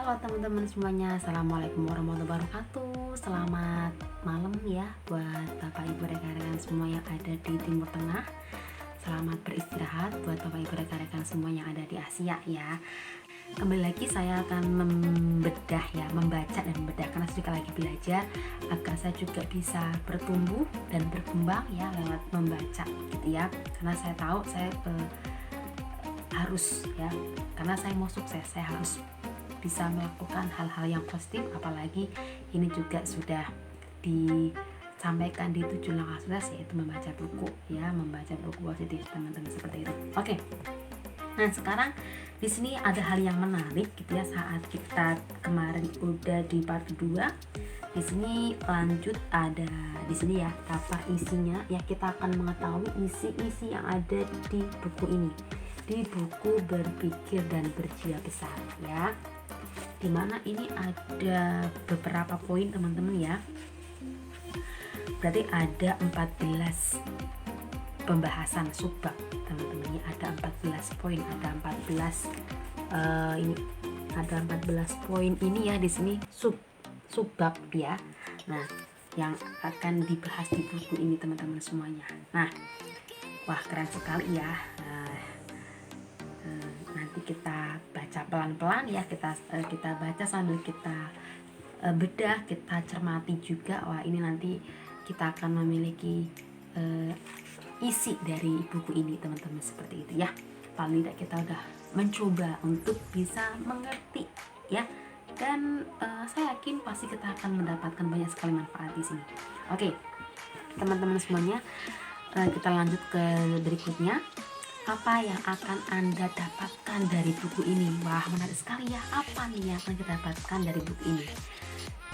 Halo teman-teman semuanya, Assalamualaikum warahmatullahi wabarakatuh. Selamat malam ya buat Bapak Ibu rekan-rekan semua yang ada di Timur Tengah. Selamat beristirahat buat Bapak Ibu rekan-rekan semua yang ada di Asia ya. Kembali lagi saya akan membaca dan membedah karena sudah lagi belajar agar saya juga bisa bertumbuh dan berkembang ya lewat membaca gitu ya. Karena saya tahu saya harus ya, karena saya mau sukses saya harus bisa melakukan hal-hal yang positif, apalagi ini juga sudah disampaikan di 7 langkah sukses, yaitu membaca buku ya, membaca buku positif teman-teman, seperti itu. Oke. Nah, sekarang di sini ada hal yang menarik gitu ya, saat kita kemarin udah di part 2. Di sini lanjut ada di sini ya, daftar isinya ya, kita akan mengetahui isi-isi yang ada di buku ini. Di buku Berpikir dan Berjiwa Besar ya. Dimana ini ada beberapa poin teman-teman ya. Berarti ada 14 pembahasan subbab teman-teman. Ini ada 14 poin, ada 14 ini ada 14 poin ini ya, di sini subbab ya. Nah, yang akan dibahas di buku ini teman-teman semuanya. Nah, wah keren sekali ya. Nanti kita baca pelan-pelan ya, kita baca sambil kita bedah, kita cermati juga. Wah, ini nanti kita akan memiliki isi dari buku ini teman-teman, seperti itu ya. Paling tidak kita udah mencoba untuk bisa mengerti ya, dan saya yakin pasti kita akan mendapatkan banyak sekali manfaat di sini. Oke teman-teman semuanya, kita lanjut ke berikutnya. Apa yang akan Anda dapatkan dari buku ini? Wah, menarik sekali ya. Apa nih yang akan kita dapatkan dari buku ini?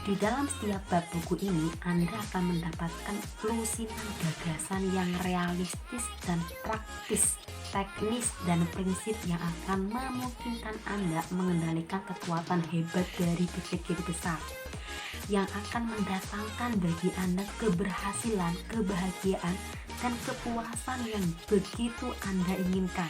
Di dalam setiap bab buku ini, Anda akan mendapatkan lusinan gagasan yang realistis dan praktis, teknis dan prinsip yang akan memungkinkan Anda mengendalikan kekuatan hebat dari berpikir besar, yang akan mendatangkan bagi Anda keberhasilan, kebahagiaan, dan kepuasan yang begitu Anda inginkan.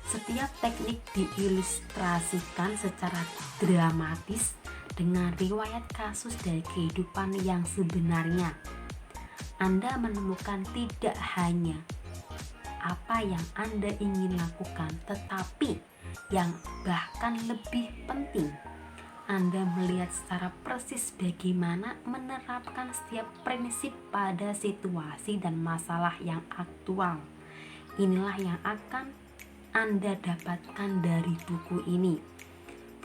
Setiap teknik diilustrasikan secara dramatis dengan riwayat kasus dari kehidupan yang sebenarnya. Anda menemukan tidak hanya apa yang Anda ingin lakukan, tetapi yang bahkan lebih penting, Anda melihat secara persis bagaimana menerapkan setiap prinsip pada situasi dan masalah yang aktual. Inilah yang akan Anda dapatkan dari buku ini.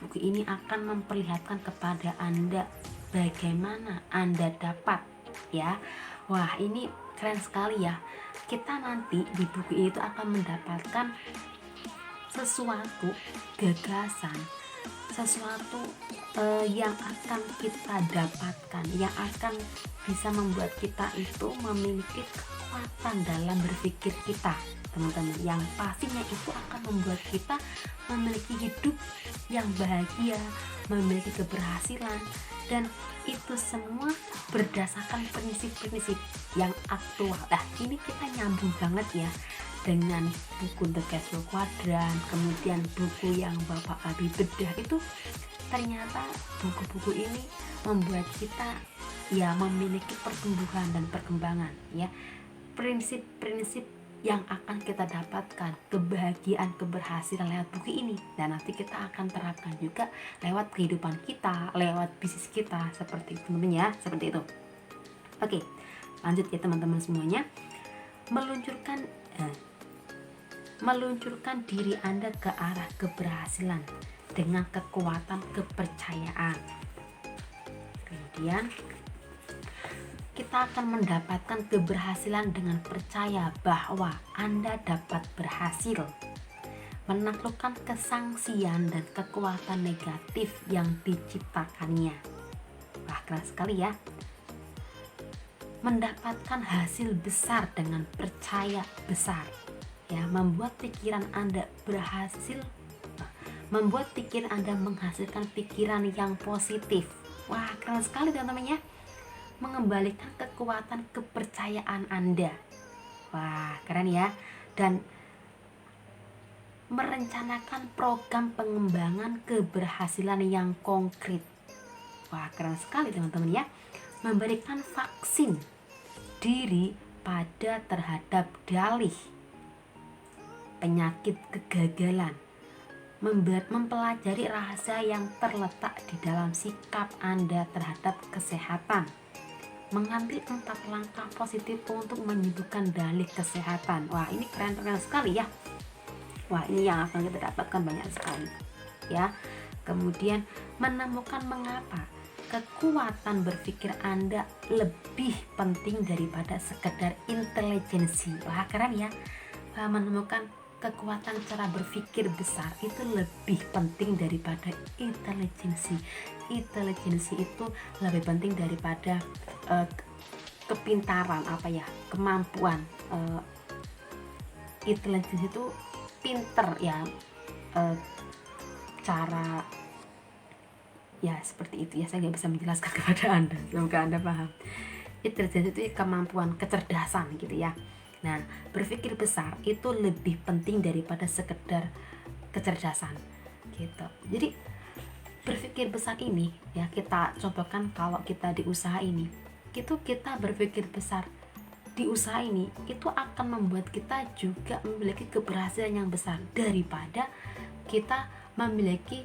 Buku ini akan memperlihatkan kepada Anda bagaimana Anda dapat ya. Wah, ini keren sekali ya. Kita nanti di buku itu akan mendapatkan sesuatu gagasan, sesuatu yang akan kita dapatkan, yang akan bisa membuat kita itu memiliki kekuatan dalam berpikir kita teman-teman, yang pastinya itu akan membuat kita memiliki hidup yang bahagia, memiliki keberhasilan, dan itu semua berdasarkan prinsip-prinsip yang aktual. Nah, ini kita nyambung banget ya dengan buku The Cashflow Quadrant, kemudian buku yang Bapak Abi bedah itu. Ternyata buku-buku ini membuat kita ya memiliki pertumbuhan dan perkembangan ya. Prinsip-prinsip yang akan kita dapatkan, kebahagiaan, keberhasilan lewat buku ini, dan nanti kita akan terapkan juga lewat kehidupan kita, lewat bisnis kita, seperti itu teman-teman ya, seperti itu. Oke, lanjut ya teman-teman semuanya. Meluncurkan diri Anda ke arah keberhasilan dengan kekuatan kepercayaan. Kemudian kita akan mendapatkan keberhasilan dengan percaya bahwa Anda dapat berhasil menaklukkan kesangsian dan kekuatan negatif yang diciptakannya. Wah, keren sekali ya. Mendapatkan hasil besar dengan percaya besar ya, membuat pikiran Anda berhasil, membuat pikiran Anda menghasilkan pikiran yang positif. Wah, keren sekali teman-teman ya. Mengembalikan kekuatan kepercayaan Anda. Wah, keren ya. Dan merencanakan program pengembangan keberhasilan yang konkret. Wah, keren sekali teman-teman ya. Memberikan vaksin diri pada terhadap dalih penyakit kegagalan. Mempelajari rahasia yang terletak di dalam sikap Anda terhadap kesehatan. Mengambil 4 langkah positif untuk menyembuhkan dalih kesehatan. Wah, ini keren-keren sekali ya. Wah, ini yang akan kita dapatkan banyak sekali ya. Kemudian menemukan mengapa kekuatan berpikir Anda lebih penting daripada sekedar intelijensi. Wah, keren ya. Menemukan kekuatan cara berpikir besar itu lebih penting daripada intelijensi. Intelijensi itu lebih penting daripada kepintaran, kemampuan. Intelijensi itu pinter ya, cara ya seperti itu ya. Saya nggak bisa menjelaskan kepada Anda, semoga Anda paham. Intelijensi itu kemampuan, kecerdasan gitu ya. Nah, berpikir besar itu lebih penting daripada sekedar kecerdasan gitu. Jadi berpikir besar ini ya, kita cobakan kalau kita di usaha ini, itu kita berpikir besar di usaha ini, itu akan membuat kita juga memiliki keberhasilan yang besar daripada kita memiliki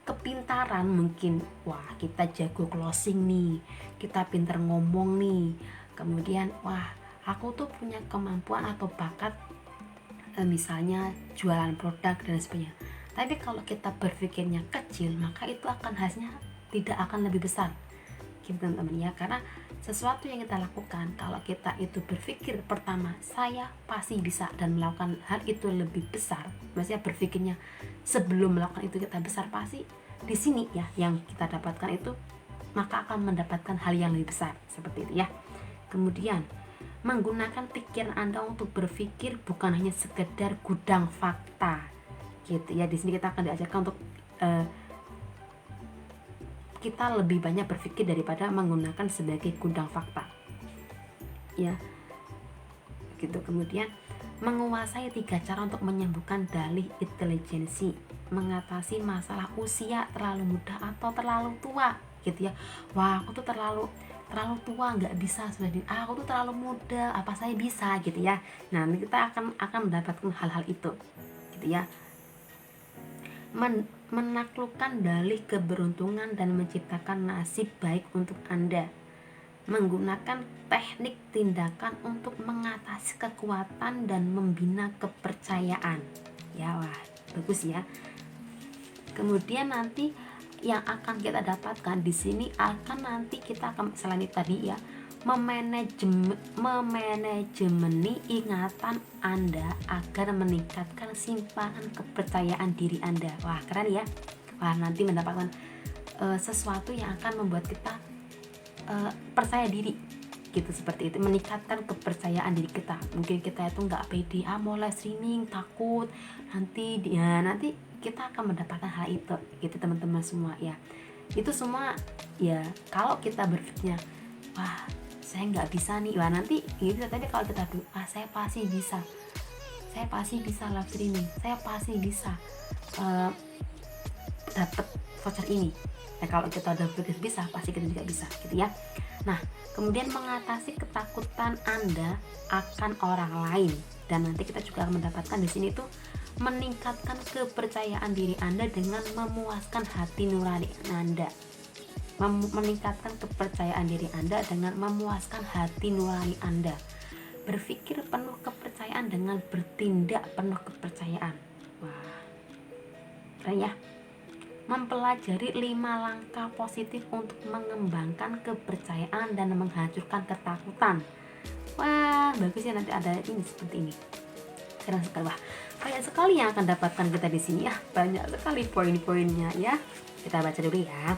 kepintaran. Mungkin wah, kita jago closing nih, kita pintar ngomong nih, kemudian wah, aku tuh punya kemampuan atau bakat misalnya jualan produk dan sebagainya. Tapi kalau kita berpikirnya kecil, maka itu akan hasilnya tidak akan lebih besar gitu teman-teman ya. Karena sesuatu yang kita lakukan, kalau kita itu berpikir pertama saya pasti bisa dan melakukan hal itu lebih besar, maksudnya berpikirnya sebelum melakukan itu kita besar, pasti di sini ya yang kita dapatkan itu, maka akan mendapatkan hal yang lebih besar seperti itu ya. Kemudian menggunakan pikiran Anda untuk berpikir bukan hanya sekedar gudang fakta gitu ya. Di sini kita akan diajarkan untuk kita lebih banyak berpikir daripada menggunakan sebagai gudang fakta ya gitu. Kemudian menguasai 3 cara untuk menyembuhkan dalih intelijensi, mengatasi masalah usia terlalu muda atau terlalu tua gitu ya. Wah, aku tuh terlalu tua, nggak bisa sudah aku tuh terlalu muda, apa saya bisa gitu ya. Nah, kita akan mendapatkan hal-hal itu gitu ya. Menaklukkan dalih keberuntungan dan menciptakan nasib baik untuk Anda. Menggunakan teknik tindakan untuk mengatasi kekuatan dan membina kepercayaan. Ya, wah, bagus ya. Kemudian nanti yang akan kita dapatkan di sini akan nanti kita akan selain itu tadi ya, memanajemeni ingatan Anda agar meningkatkan simpanan kepercayaan diri Anda. Wah, keren ya. Wah, nanti mendapatkan sesuatu yang akan membuat kita percaya diri gitu, seperti itu. Meningkatkan kepercayaan diri kita. Mungkin kita itu nggak pede, mulai streaming, takut nanti kita akan mendapatkan hal itu gitu teman-teman semua ya. Itu semua ya kalau kita berpikirnya wah saya nggak bisa nih, wah nanti gitu. Tapi kalau kita saya pasti bisa live streaming, saya pasti bisa dapat voucher ini. Nah, kalau kita udah berpikir bisa, pasti kita juga bisa gitu ya. Nah, kemudian mengatasi ketakutan Anda akan orang lain, dan nanti kita juga akan mendapatkan di sini tuh meningkatkan kepercayaan diri Anda dengan memuaskan hati nurani Anda. Meningkatkan kepercayaan diri Anda dengan memuaskan hati nurani Anda. Berpikir penuh kepercayaan dengan bertindak penuh kepercayaan. Wah, keren ya. Mempelajari 5 langkah positif untuk mengembangkan kepercayaan dan menghancurkan ketakutan. Wah, bagus ya, nanti ada ini seperti ini. Keren sekali. Wah, banyak sekali yang akan dapatkan kita di sini ya. Banyak sekali poin-poinnya ya. Kita baca dulu ya.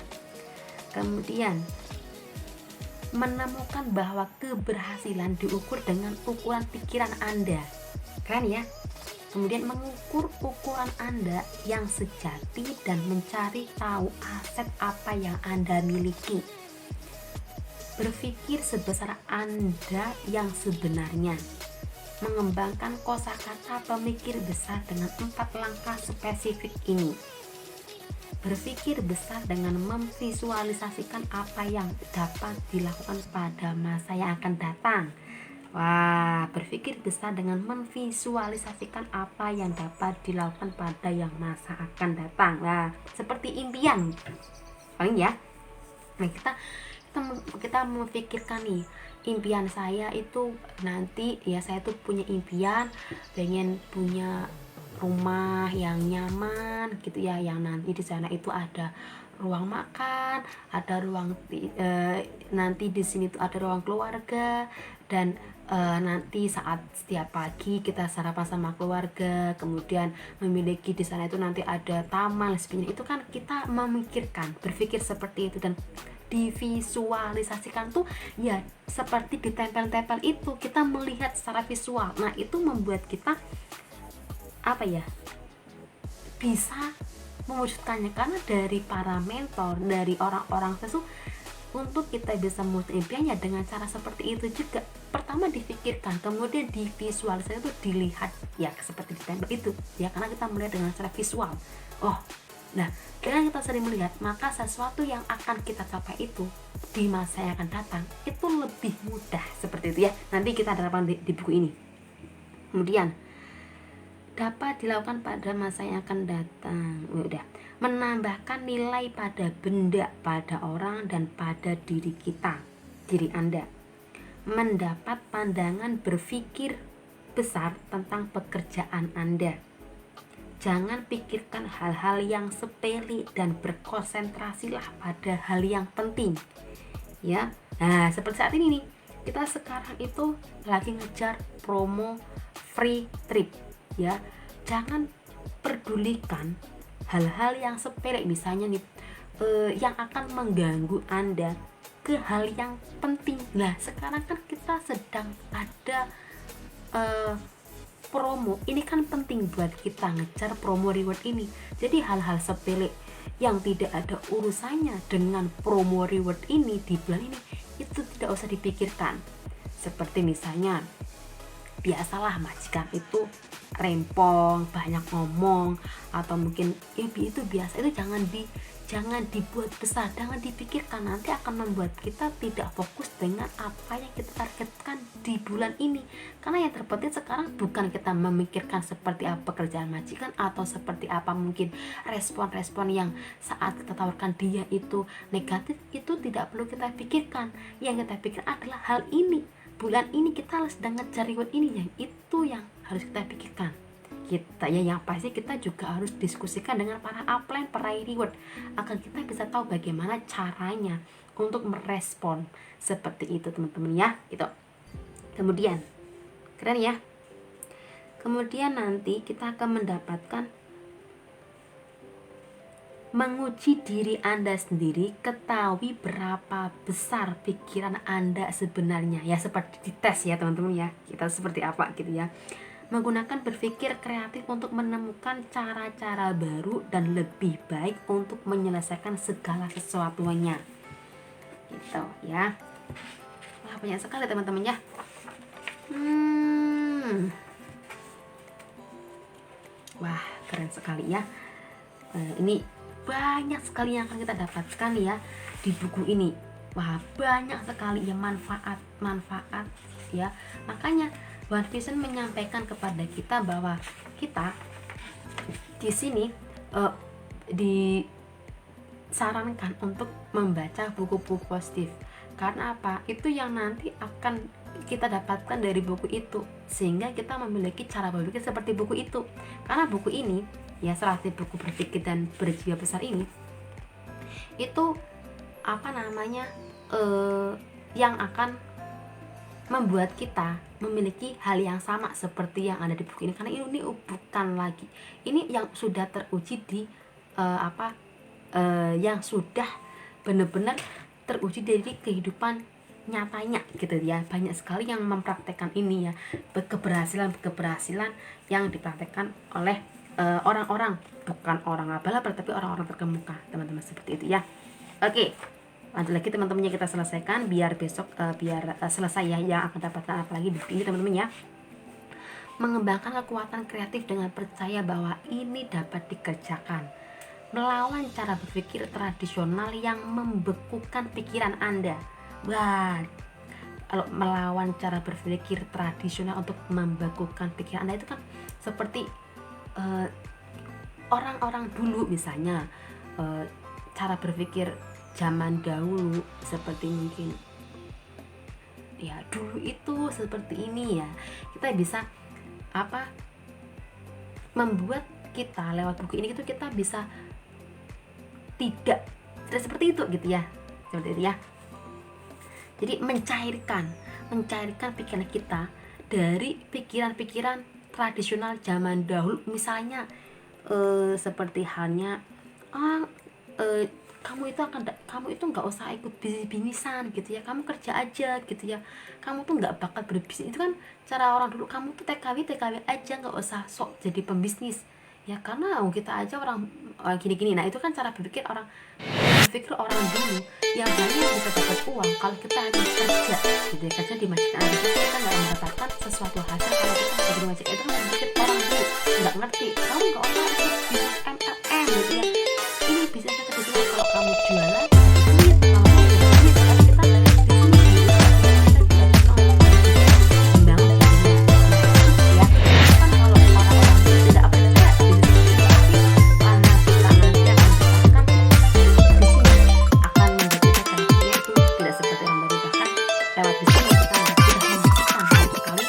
Kemudian menemukan bahwa keberhasilan diukur dengan ukuran pikiran Anda. Keren ya. Kemudian mengukur ukuran Anda yang sejati dan mencari tahu aset apa yang Anda miliki. Berpikir sebesar Anda yang sebenarnya. mengembangkan kosakata pemikir besar dengan 4 langkah spesifik ini. Berpikir besar dengan memvisualisasikan apa yang dapat dilakukan pada masa yang akan datang. Wah, berpikir besar dengan memvisualisasikan apa yang dapat dilakukan pada yang masa akan datang. Nah, seperti impian, paling ya. Nah, kita memikirkan nih, impian saya itu nanti ya, saya tuh punya impian pengen punya rumah yang nyaman gitu ya, yang nanti di sana itu ada ruang makan, ada ruang nanti di sini tuh ada ruang keluarga, dan nanti saat setiap pagi kita sarapan sama keluarga, kemudian memiliki di sana itu nanti ada taman sebenarnya. Itu kan kita memikirkan, berpikir seperti itu, dan divisualisasikan tuh ya seperti ditempel-tempel, itu kita melihat secara visual. Nah, itu membuat kita apa ya, bisa mewujudkannya, karena dari para mentor, dari orang-orang sesuatu, untuk kita bisa mewujudkan impiannya dengan cara seperti itu juga. Pertama difikirkan, kemudian divisualisasi, itu dilihat ya seperti ditempel itu ya, karena kita melihat dengan secara visual. Oh, nah dengan kita sering melihat, maka sesuatu yang akan kita capai itu di masa yang akan datang itu lebih mudah, seperti itu ya. Nanti kita terapkan di buku ini. Kemudian dapat dilakukan pada masa yang akan datang. Udah, menambahkan nilai pada benda, pada orang, dan pada diri kita, diri Anda. Mendapat pandangan berpikir besar tentang pekerjaan Anda. Jangan pikirkan hal-hal yang sepele dan berkonsentrasilah pada hal yang penting. Ya. Nah, seperti saat ini nih, kita sekarang itu lagi ngejar promo free trip. Ya, jangan pedulikan hal-hal yang sepele, misalnya nih yang akan mengganggu Anda, ke hal yang penting. Nah, sekarang kan kita sedang ada promo, ini kan penting buat kita ngejar promo reward ini. Jadi hal-hal sepele yang tidak ada urusannya dengan promo reward ini di bulan ini, itu tidak usah dipikirkan. Seperti misalnya, biasalah majikan itu rempong, banyak ngomong, atau mungkin itu biasa, itu jangan dibuat besar, jangan dipikirkan, nanti akan membuat kita tidak fokus dengan apa yang kita targetkan di bulan ini. Karena yang terpenting sekarang bukan kita memikirkan seperti apa pekerjaan majikan, atau seperti apa mungkin respon-respon yang saat kita tawarkan dia itu negatif, itu tidak perlu kita pikirkan. Yang kita pikirkan adalah hal ini, bulan ini kita sedang ngejar reward ini, yang itu yang harus kita pikirkan. Kita ya, yang pasti kita juga harus diskusikan dengan para upline, peraih reward, agar kita bisa tahu bagaimana caranya untuk merespon seperti itu, teman-teman ya. Itu. Kemudian keren ya. Kemudian nanti kita akan mendapatkan menguji diri Anda sendiri, ketahui berapa besar pikiran Anda sebenarnya. Ya, seperti dites ya teman-teman ya, kita seperti apa gitu ya. Menggunakan berpikir kreatif untuk menemukan cara-cara baru dan lebih baik untuk menyelesaikan segala sesuatunya, gitu ya. Wah, banyak sekali teman-teman ya. Wah, keren sekali ya. Ini banyak sekali yang akan kita dapatkan ya di buku ini. Wah, banyak sekali ya manfaat ya. Makanya One Vision menyampaikan kepada kita bahwa kita di sini disarankan untuk membaca buku-buku positif. Karena apa? Itu yang nanti akan kita dapatkan dari buku itu, sehingga kita memiliki cara berpikir seperti buku itu. Karena buku ini ya, seperti buku berpikir dan berjiwa besar ini, itu apa namanya, yang akan membuat kita memiliki hal yang sama seperti yang ada di buku ini. Karena ini bukan lagi, ini yang sudah teruji di yang sudah benar-benar teruji dari kehidupan nyatanya gitu ya. Banyak sekali yang mempraktekkan ini ya, keberhasilan yang dipraktekkan oleh orang-orang, bukan orang abal-abal tapi orang-orang terkemuka, teman-teman, seperti itu ya. Oke, lanjut lagi teman-temannya, kita selesaikan biar besok selesai ya, yang akan dapatkan apa lagi di ini teman-teman ya. mengembangkan kekuatan kreatif dengan percaya bahwa ini dapat dikerjakan, melawan cara berpikir tradisional yang membekukan pikiran Anda. Wah, kalau melawan cara berpikir tradisional untuk membekukan pikiran Anda itu kan seperti orang-orang dulu misalnya, cara berpikir zaman dahulu seperti mungkin ya dulu itu seperti ini ya. Kita bisa membuat kita lewat buku ini itu kita bisa tidak seperti itu gitu ya, seperti itu ya. Jadi mencairkan pikiran kita dari pikiran-pikiran tradisional zaman dahulu, misalnya seperti halnya kamu itu nggak usah ikut bisnis-bisnisan gitu ya, kamu kerja aja gitu ya, kamu tuh nggak bakal berbisnis. Itu kan cara orang dulu, kamu tuh TKW aja, nggak usah sok jadi pembisnis ya, karena kita aja orang gini-gini. Nah itu kan cara berpikir orang dulu yang hanya bisa dapat uang kalau kita harus kerja gitu ya, kerja di majikan aja, kita nggak mendapatkan sesuatu hasil kalau kita kerja di majikan. Itu kan berpikir orang dulu, nggak ngerti, kamu nggak usah ikut bisnis MLM gitu ya, ini bisnisnya tradisional, kalau kamu jualan duit, kalau kamu duit, tapi kita di sini kita membangun bisnisnya ya. Kan kalau orang-orang tidak percaya bisnis itu karena kita nanti akan mendapatkan bisnis akan menjadi tradisinya itu tidak seperti orang baru, bahkan lewat bisnis kita sudah membuktikan sekali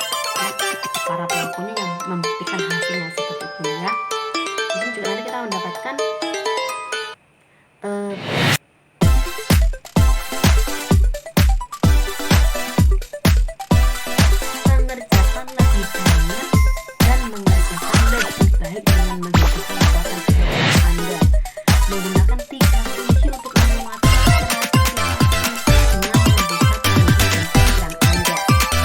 para pelakunya yang membuktikan hasilnya seperti itu ya. Mungkin juga nanti kita mendapatkan mengerjakan lebih banyak dan mengerjakan lebih baik dengan menggunakan kekuatan kreatif Anda, menggunakan 3 kunci untuk menguatkan kreativitas dengan membuka pikiran Anda, mengerjakan pikiran Anda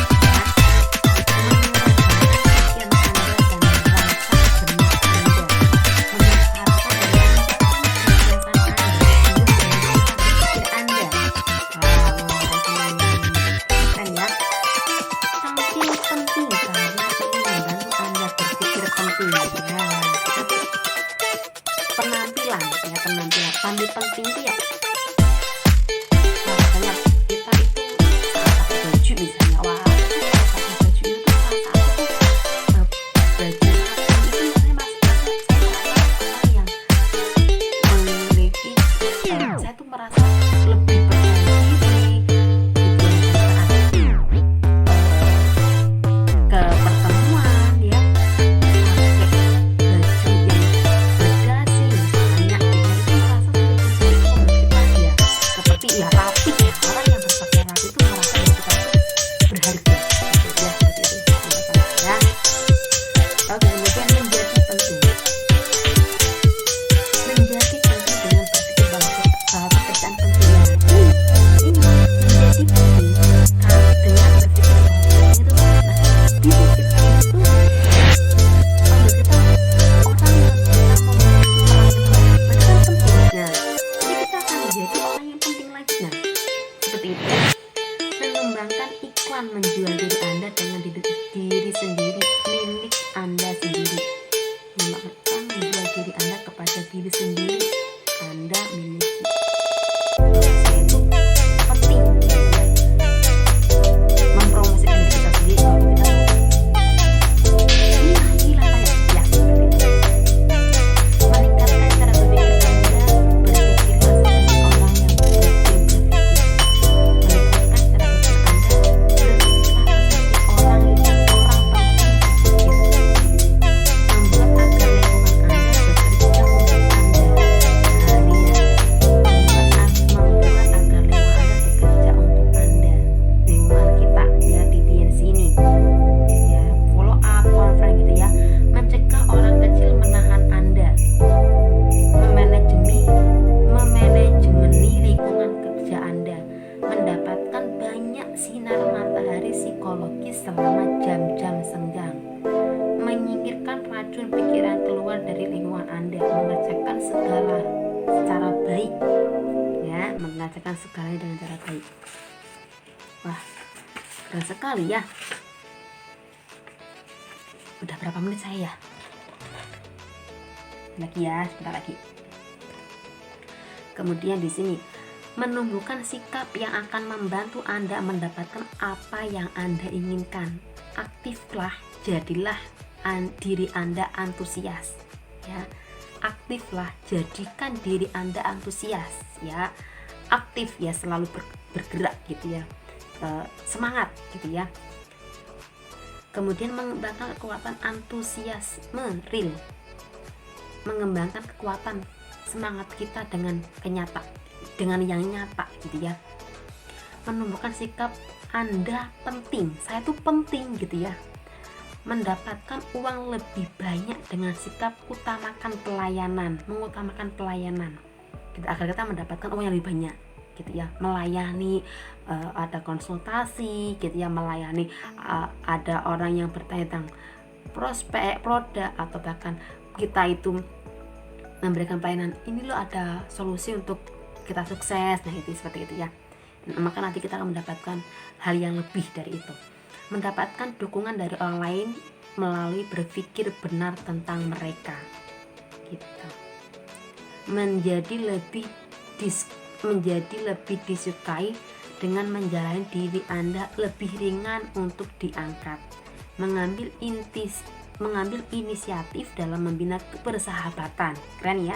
dan merangsang benak Anda, menyehatkan dan penampilan penting itu ya, makanya kita itu pakai baju misalnya, wah pakai baju itu salah satu baju itu misalnya orang yang memiliki saya tuh merasa lebih percaya diri ke pertemuan ya, seperti ya rapi ya, orang yang berpakaian rapi itu merasa kita itu berharga gitu ya, seperti itu ya. Lalu kemudian menjadi penting dengan berpikir bahwa pekerjaan penting ya, ini menjadi penting dengan berpikir bahwa itu di kita itu kalau kita orang yang bisa memiliki mereka pentingnya, jadi kita akan menjadi orang yang penting lagi. Nah seperti itu ya. Mengembangkan iklan menjual diri Anda dengan diri sendiri, milik Anda sendiri. Mengembangkan menjual diri Anda kepada diri sendiri Anda miliki. Itu penting ya. Mempromosikan diri kita sendiri kalau kita gila kayak ya, seperti itu. Meningkatkan cara berpikir Anda, berpikirlah seperti orang yang berpikir. Meningkatkan cara berpikir Anda, berpikirlah seperti orang penting berpikir. Membuat agar lingkungan Anda bekerja untuk Anda. Nah ini ya, membuat agar lingkungan Anda bekerja untuk Anda. Lingkungan kita ya di TNC ini ya, follow up, conference gitu ya. Mencegah orang kecil menahan Anda, memanajemeni lingkungan kerja Anda, mendapatkan banyak sinar matahari psikologis selama jam-jam senggang, menyingkirkan racun pikiran keluar dari lingkungan Anda, mengerjakan segala secara baik ya, mengerjakan segalanya dengan cara baik. Wah keren sekali ya. Udah berapa menit saya ya? Lagi ya, sebentar lagi. Kemudian di sini menumbuhkan sikap yang akan membantu Anda mendapatkan apa yang Anda inginkan. Aktiflah, jadilah diri Anda antusias, ya. Aktiflah, jadikan diri Anda antusias, ya. Aktif ya, selalu bergerak gitu ya. Semangat gitu ya. Kemudian mengembangkan kekuatan antusiasme real, mengembangkan kekuatan semangat kita dengan yang nyata gitu ya. Menumbuhkan sikap Anda penting, saya tuh penting gitu ya. Mendapatkan uang lebih banyak dengan sikap mengutamakan pelayanan gitu, agar kita mendapatkan uang yang lebih banyak gitu ya. Melayani, ada konsultasi gitu ya, melayani ada orang yang bertanya tentang prospek produk, atau bahkan kita itu memberikan pelayanan, ini loh ada solusi untuk kita sukses, nah itu seperti itu ya. Maka nanti kita akan mendapatkan hal yang lebih dari itu. Mendapatkan dukungan dari orang lain melalui berpikir benar tentang mereka gitu. Menjadi lebih disukai dengan menjalani diri Anda lebih ringan untuk diangkat. Mengambil inisiatif dalam membina persahabatan, keren ya.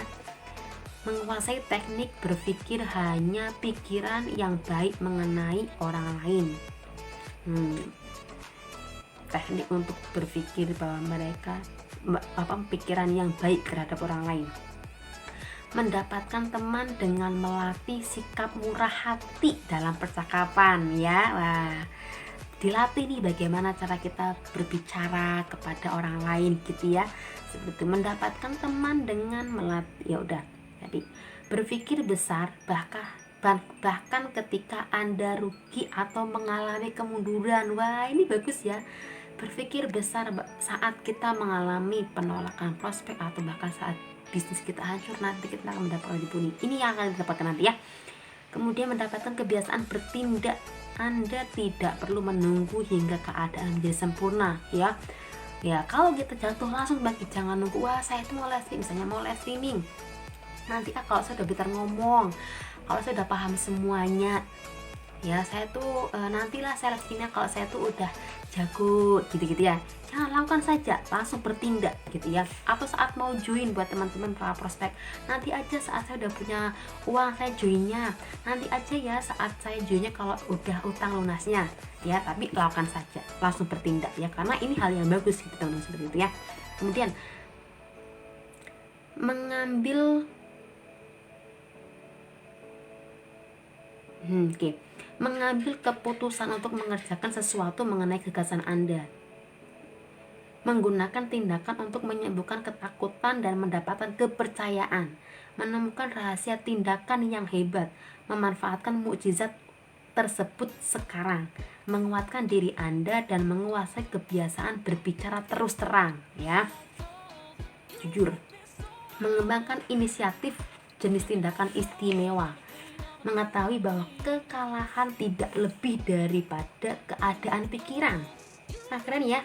Menguasai teknik berpikir hanya pikiran yang baik mengenai orang lain. Teknik untuk berpikir bahwa mereka pikiran yang baik terhadap orang lain. Mendapatkan teman dengan melatih sikap murah hati dalam percakapan ya. Wah, dilatih nih bagaimana cara kita berbicara kepada orang lain gitu ya. Seperti mendapatkan teman dengan melatih, ya udah. Jadi berpikir besar bahkan ketika Anda rugi atau mengalami kemunduran. Wah, ini bagus ya. Berpikir besar saat kita mengalami penolakan prospek atau bahkan saat bisnis kita hancur, nanti kita akan mendapatkan dibuni. Ini yang akan didapatkan nanti ya. Kemudian mendapatkan kebiasaan bertindak. Anda tidak perlu menunggu hingga keadaan menjadi sempurna ya. Ya, kalau kita jatuh langsung bangkit, jangan nunggu wah saya itu mau les streaming. Nanti kalau saya udah bisa ngomong, kalau saya udah paham semuanya, ya saya tuh nantilah saya live kalau saya tuh udah jago gitu ya. Jangan lakukan saja, langsung bertindak gitu ya. Atau saat mau join buat teman-teman para prospek, nanti aja saat saya udah punya uang saya joinnya, nanti aja ya saat saya joinnya kalau udah utang lunasnya ya. Tapi lakukan saja, langsung bertindak ya, karena ini hal yang bagus gitu teman-teman, seperti itu ya. Kemudian mengambil keputusan untuk mengerjakan sesuatu mengenai gagasan Anda. Menggunakan tindakan untuk menyembuhkan ketakutan dan mendapatkan kepercayaan. Menemukan rahasia tindakan yang hebat. Memanfaatkan mukjizat tersebut sekarang. Menguatkan diri Anda dan menguasai kebiasaan berbicara terus terang ya. Jujur. Mengembangkan inisiatif jenis tindakan istimewa. Mengetahui bahwa kekalahan tidak lebih daripada keadaan pikiran. Nah, keren ya.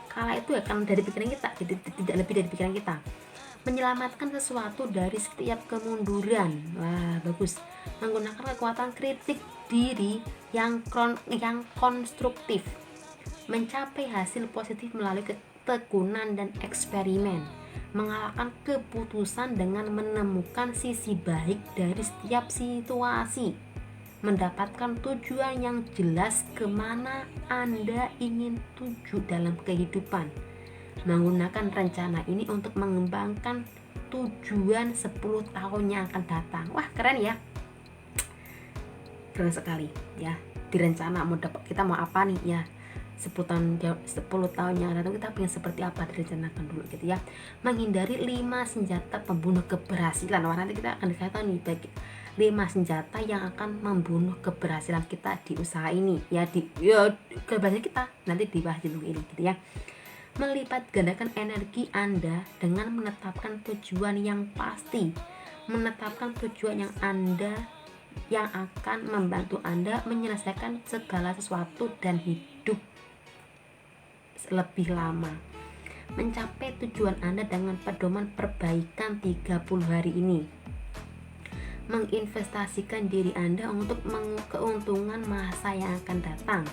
Kalah itu ya kan dari pikiran kita, tidak lebih dari pikiran kita. Menyelamatkan sesuatu dari setiap kemunduran. Wah, bagus. Menggunakan kekuatan kritik diri yang konstruktif. Mencapai hasil positif melalui ketekunan dan eksperimen. Mengalahkan keputusan dengan menemukan sisi baik dari setiap situasi. Mendapatkan tujuan yang jelas kemana Anda ingin tuju dalam kehidupan. Menggunakan rencana ini untuk mengembangkan tujuan 10 tahun yang akan datang. Wah, keren ya. Keren sekali ya. Direncana kita mau apa nih ya. 10 tahun yang datang kita pengen seperti apa, direncanakan dulu gitu ya. Menghindari 5 senjata pembunuh keberhasilan. Wah, nanti kita akan dikasih tahu nih 5 senjata yang akan membunuh keberhasilan kita di usaha ini ya, keberhasilan kita nanti dibahas di buku ini gitu ya. Melipat gandakan energi Anda dengan menetapkan tujuan yang pasti. Menetapkan tujuan yang akan membantu Anda menyelesaikan segala sesuatu dan hidup lebih lama. mencapai tujuan Anda dengan pedoman perbaikan 30 hari ini. Menginvestasikan diri Anda untuk keuntungan masa yang akan datang.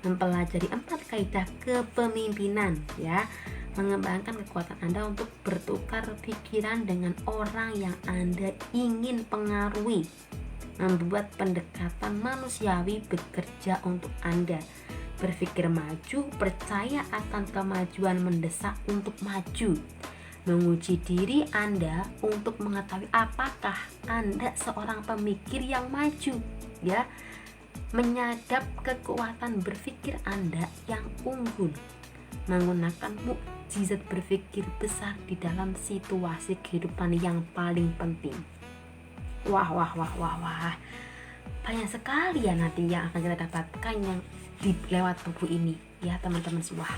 Mempelajari 4 kaidah kepemimpinan ya. Mengembangkan kekuatan Anda untuk bertukar pikiran dengan orang yang Anda ingin pengaruhi. Membuat pendekatan manusiawi bekerja untuk Anda. Berpikir maju, percaya akan kemajuan mendesak untuk maju. Menguji diri Anda untuk mengetahui apakah Anda seorang pemikir yang maju ya. Menyadap kekuatan berpikir Anda yang unggul. Menggunakan mukjizat berpikir besar di dalam situasi kehidupan yang paling penting. Wah, banyak sekali ya nanti yang akan kita dapatkan yang lewat buku ini ya teman-teman semua.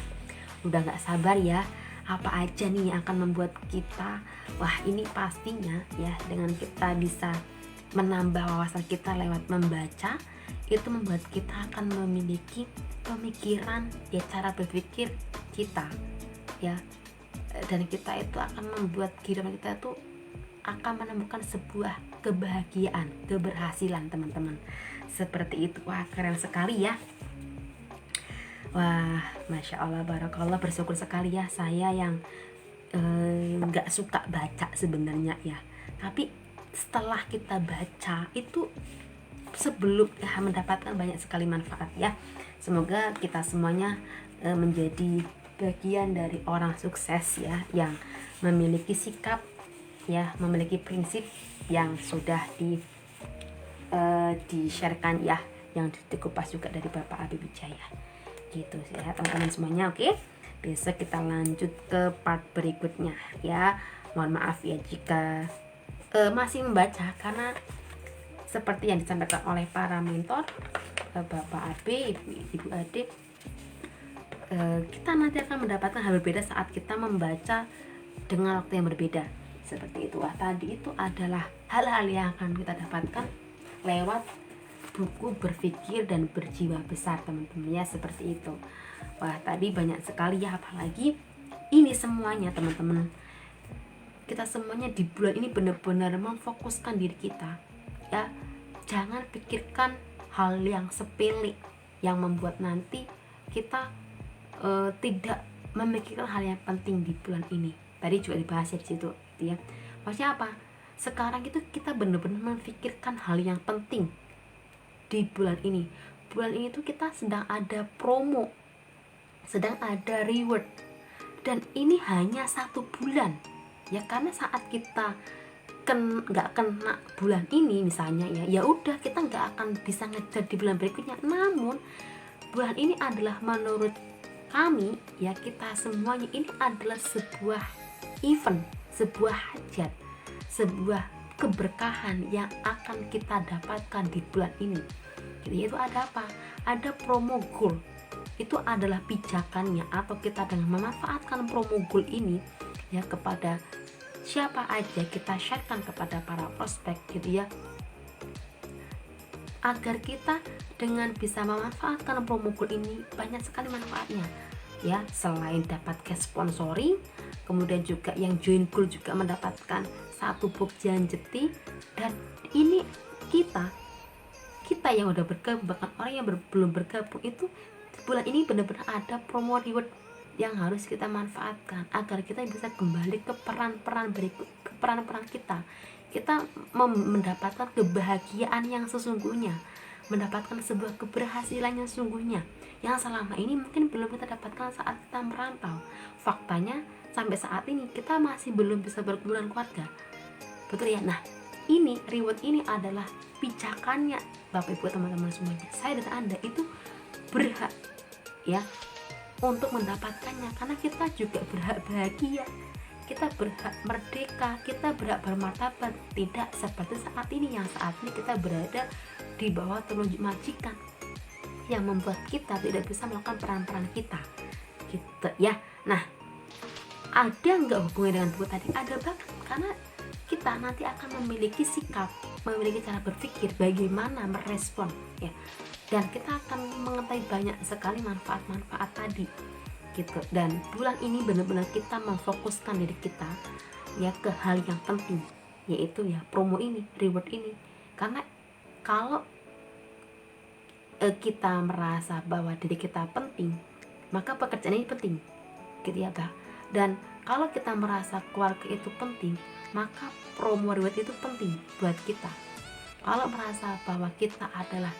Udah gak sabar ya, apa aja nih yang akan membuat kita, wah ini pastinya ya, dengan kita bisa menambah wawasan kita lewat membaca, itu membuat kita akan memiliki pemikiran ya, cara berpikir kita ya, dan kita itu akan membuat kehidupan kita itu akan menemukan sebuah kebahagiaan, keberhasilan teman-teman. Seperti itu. Wah, keren sekali ya. Wah, Masya Allah, Barakallah, bersyukur sekali ya saya yang gak suka baca sebenarnya ya. Tapi setelah kita baca itu sebelum ya, mendapatkan banyak sekali manfaat ya. Semoga kita semuanya menjadi bagian dari orang sukses ya, yang memiliki sikap ya, memiliki prinsip yang sudah di-sharekan ya, yang dikupas juga dari Bapak Habib Wijaya gitu ya teman-teman semuanya. Oke, besok kita lanjut ke part berikutnya ya. Mohon maaf ya jika masih membaca, karena seperti yang disampaikan oleh para mentor, Bapak Abi, Ibu Adib, kita nanti akan mendapatkan hal berbeda saat kita membaca dengan waktu yang berbeda. Seperti itu. Wah, tadi itu adalah hal-hal yang akan kita dapatkan lewat buku Berpikir dan Berjiwa Besar teman-teman ya, seperti itu. Wah, tadi banyak sekali ya, apalagi ini semuanya teman-teman. Kita semuanya di bulan ini benar-benar memfokuskan diri kita ya. Jangan pikirkan hal yang sepele yang membuat nanti kita tidak memikirkan hal yang penting di bulan ini. Tadi juga dibahas ya di situ ya. Maksudnya apa? Sekarang itu kita benar-benar memikirkan hal yang penting di bulan ini. Bulan ini tuh kita sedang ada promo, sedang ada reward, dan ini hanya 1 bulan ya. Karena saat kita nggak kena bulan ini misalnya ya udah, kita nggak akan bisa ngejar di bulan berikutnya. Namun bulan ini adalah menurut kami ya, kita semuanya ini adalah sebuah event, sebuah hajat, sebuah keberkahan yang akan kita dapatkan di bulan ini. Jadi itu ada apa? Ada promo gold. Itu adalah pijakannya, atau kita dengan memanfaatkan promo gold ini ya, kepada siapa aja kita sharekan kepada para prospek gitu ya, agar kita dengan bisa memanfaatkan promo gold ini banyak sekali manfaatnya ya. Selain dapat cash sponsoring, kemudian juga yang join gold juga mendapatkan 1 box janjeti. Dan ini kita yang udah bergabung, bahkan orang yang belum bergabung itu bulan ini benar-benar ada promo reward yang harus kita manfaatkan agar kita bisa kembali ke peran-peran berikut, ke peran-peran kita mendapatkan kebahagiaan yang sesungguhnya, mendapatkan sebuah keberhasilan yang sesungguhnya yang selama ini mungkin belum kita dapatkan saat kita merantau. Faktanya sampai saat ini kita masih belum bisa berkeluarga keluarga, betul ya. Nah, ini reward ini adalah pijakannya Bapak Ibu teman-teman semuanya. Saya dan Anda itu berhak ya untuk mendapatkannya, karena kita juga berhak bahagia, kita berhak merdeka, kita berhak bermartabat. Tidak seperti saat ini, yang saat ini kita berada di bawah telunjuk majikan yang membuat kita tidak bisa melakukan peran-peran kita gitu ya. Nah, ada nggak hubungannya dengan buku tadi? Ada banget, karena kita nanti akan memiliki sikap, memiliki cara berpikir bagaimana merespon ya, dan kita akan mengetahui banyak sekali manfaat-manfaat tadi gitu. Dan bulan ini benar-benar kita memfokuskan diri kita ya ke hal yang penting, yaitu ya promo ini, reward ini. Karena kalau kita merasa bahwa diri kita penting, maka pekerjaan ini penting gitu ya Bah. Dan kalau kita merasa keluarga itu penting, maka promo reward itu penting buat kita. Kalau merasa bahwa kita adalah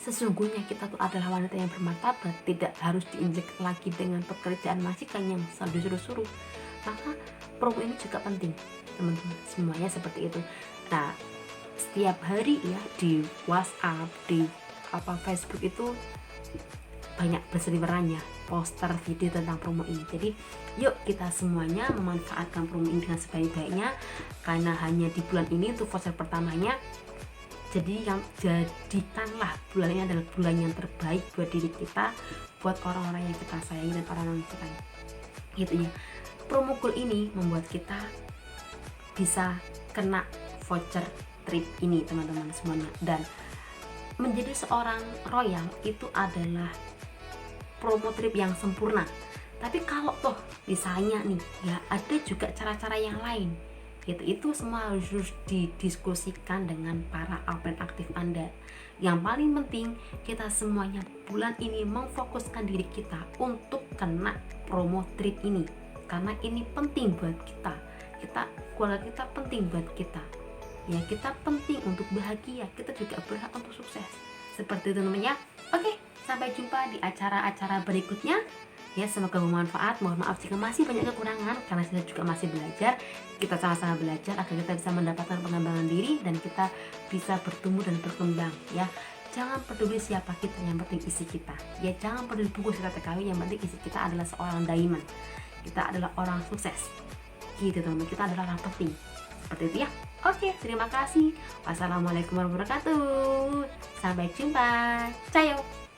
sesungguhnya kita tuh adalah wanita yang bermartabat, tidak harus diinjek lagi dengan pekerjaan majikan yang selalu disuruh-suruh, maka promo ini juga penting teman-teman, semuanya seperti itu. Nah, setiap hari ya di WhatsApp, di Facebook itu banyak berseliwerannya poster video tentang promo ini. Jadi yuk kita semuanya memanfaatkan promo ini dengan sebaik-baiknya, karena hanya di bulan ini untuk voucher pertamanya. Jadi jadikanlah bulan ini adalah bulan yang terbaik buat diri kita, buat orang-orang yang kita sayangi dan orang-orang yang kita gitu ya. Promo cool ini membuat kita bisa kena voucher trip ini teman-teman semuanya. Dan menjadi seorang royal itu adalah promo trip yang sempurna. Tapi kalau toh misalnya nih ya ada juga cara-cara yang lain gitu, itu semua harus didiskusikan dengan para admin aktif Anda. Yang paling penting kita semuanya bulan ini memfokuskan diri kita untuk kena promo trip ini, karena ini penting buat kita. Keluarga kita penting buat kita ya, kita penting untuk bahagia, kita juga berhak untuk sukses. Seperti itu namanya. Oke, sampai jumpa di acara-acara berikutnya ya, semoga bermanfaat. Mohon maaf jika masih banyak kekurangan, karena saya juga masih belajar. Kita sama-sama belajar agar kita bisa mendapatkan pengembangan diri dan kita bisa bertumbuh dan berkembang ya. Jangan peduli siapa kita, yang penting isi kita ya. Jangan peduli buku kita TKW, yang penting isi kita adalah seorang diamond, kita adalah orang sukses gitu teman-teman, kita adalah orang penting. Seperti itu ya. Oke, terima kasih. Wassalamualaikum warahmatullahi wabarakatuh. Sampai jumpa. Ciao.